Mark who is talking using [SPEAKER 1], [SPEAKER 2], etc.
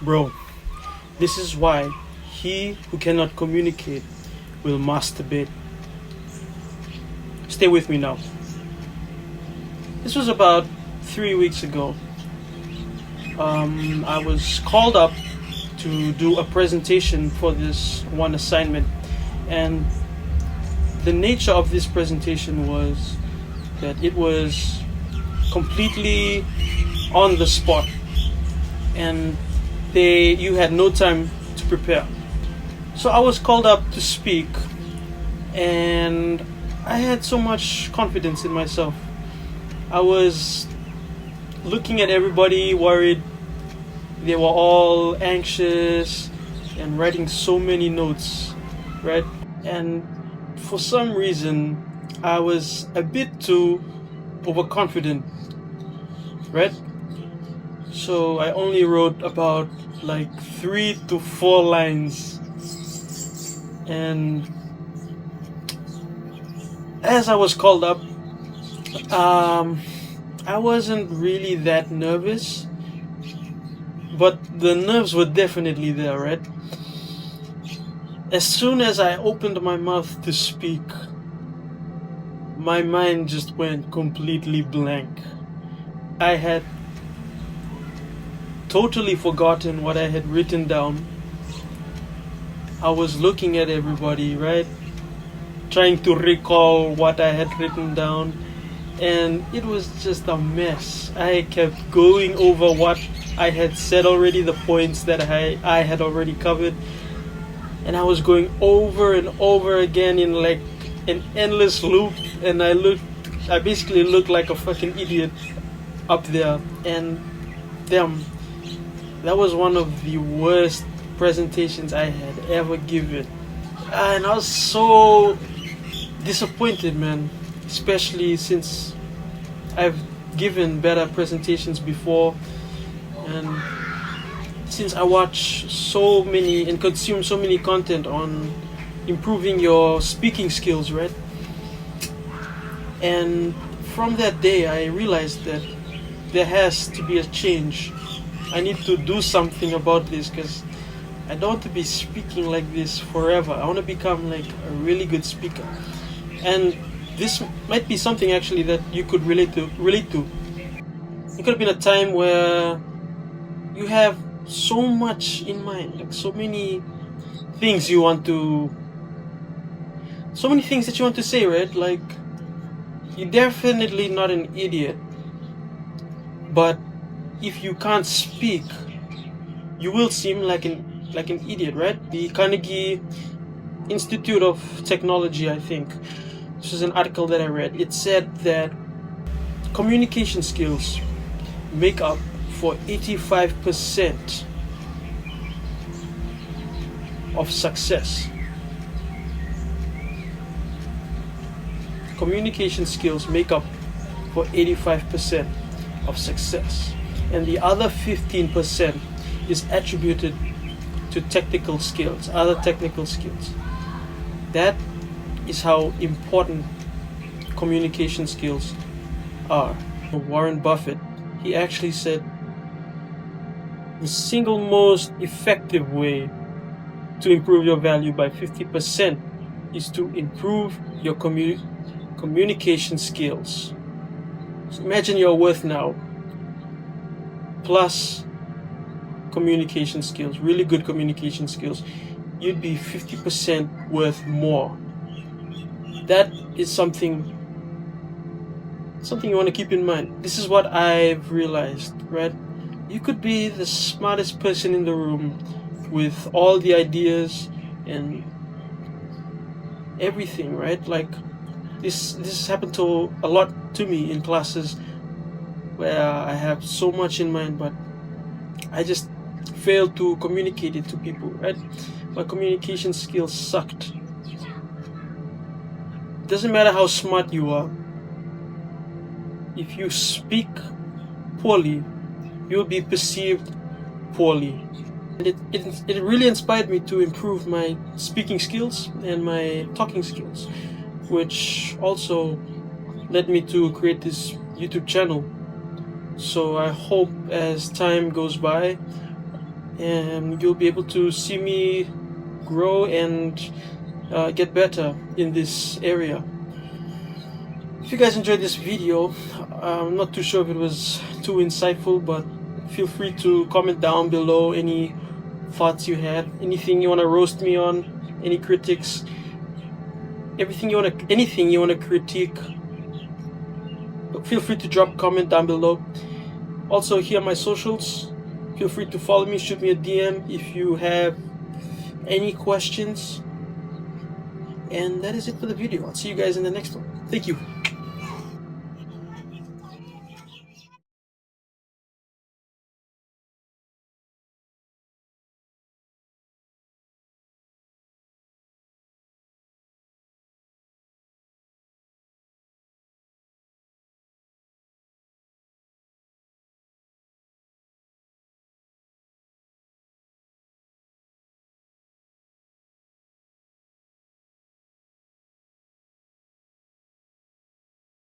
[SPEAKER 1] Bro, this is why he who cannot communicate will masturbate. Stay with me now. This was about 3 weeks ago. I was called up to do a presentation for this one assignment, and the nature of this presentation was that it was completely on the spot, and you had no time to prepare. So I was called up to speak, and I had so much confidence in myself. I was looking at everybody worried. They were all anxious and writing so many notes, right? And for some reason, I was a bit too overconfident, right? So I only wrote about like 3 to 4 lines. And as I was called up, I wasn't really that nervous, but the nerves were definitely there, right? As soon as I opened my mouth to speak, my mind just went completely blank. I had totally forgotten what I had written down. I was looking at everybody, right? Trying to recall what I had written down, and it was just a mess. I kept going over what I had said already, the points that I had already covered, and I was going over and over again in like an endless loop, and I basically looked like a fucking idiot up there. And damn, that was one of the worst presentations I had ever given, and I was so disappointed, man, especially since I've given better presentations before, and since I watch so many and consume so many content on improving your speaking skills, right? And from that day I realized that there has to be a change. I need to do something about this, because I don't want to be speaking like this forever. I want to become like a really good speaker. And this might be something actually that you could relate to. It could have been a time where you have so much in mind, like so many things that you want to say, right? Like, you're definitely not an idiot, but if you can't speak, you will seem like an idiot, right? The Carnegie Institute of Technology, I think, this is an article that I read. It said that communication skills make up for 85% of success. Communication skills make up for 85% of success, and the other 15% is attributed to technical skills, other technical skills. That is how important communication skills are. Warren Buffett, he actually said the single most effective way to improve your value by 50% is to improve your communication skills. So imagine your worth now plus communication skills, really good communication skills, you'd be 50% worth more. That is something you want to keep in mind. This is what I've realized, right? You could be the smartest person in the room with all the ideas and everything, right? Like this happened to a lot to me in classes where I have so much in mind, but I just failed to communicate it to people, right? My communication skills sucked. Doesn't matter how smart you are, if you speak poorly, you'll be perceived poorly. And it really inspired me to improve my speaking skills and my talking skills, which also led me to create this YouTube channel. So I hope as time goes by and you'll be able to see me grow and get better in this area. If you guys enjoyed this video, I'm not too sure if it was too insightful, but feel free to comment down below any thoughts you had, anything you want to roast me on, any critics, anything you want to critique. Feel free to drop a comment down below. Also, here are my socials. Feel free to follow me, shoot me a DM if you have any questions. And that is it for the video. I'll see you guys in the next one. Thank you.